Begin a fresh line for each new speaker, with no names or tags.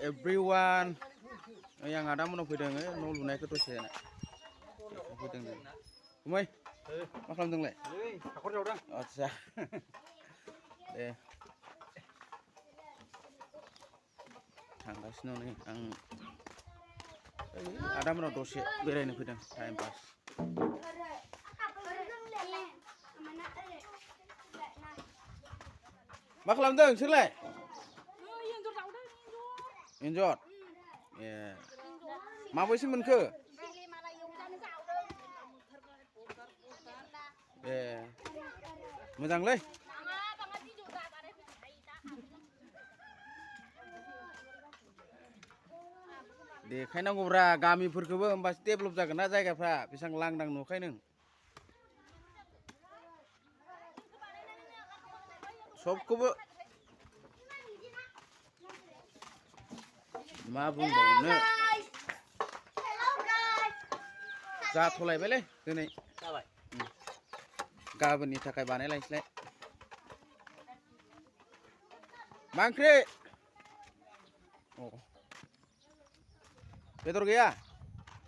everyone yang ada mau fidang no lunai ke tose na fidang kumai ma khalam le
takor jauh dah
acha de थांगासिनो नै आं आदामनाव दसे बेरायनो फैदों time pass मा खालामदों नोंसोरलाय एन्जर ए माबैसो मोनखो ए मोजांलै देखायनांगौब्रा गामिफोरखौबो होमबासो डेभेलप जागोन ना जायगाफ्रा बेसां लांदां नुखाय नों सबखौबो मा बुंबावनो जाथ'लायबायलै दिनै
जाबाय
गाबोननि थाखाय बानायलायसैलाय मा ओंख्रि बेदर गैया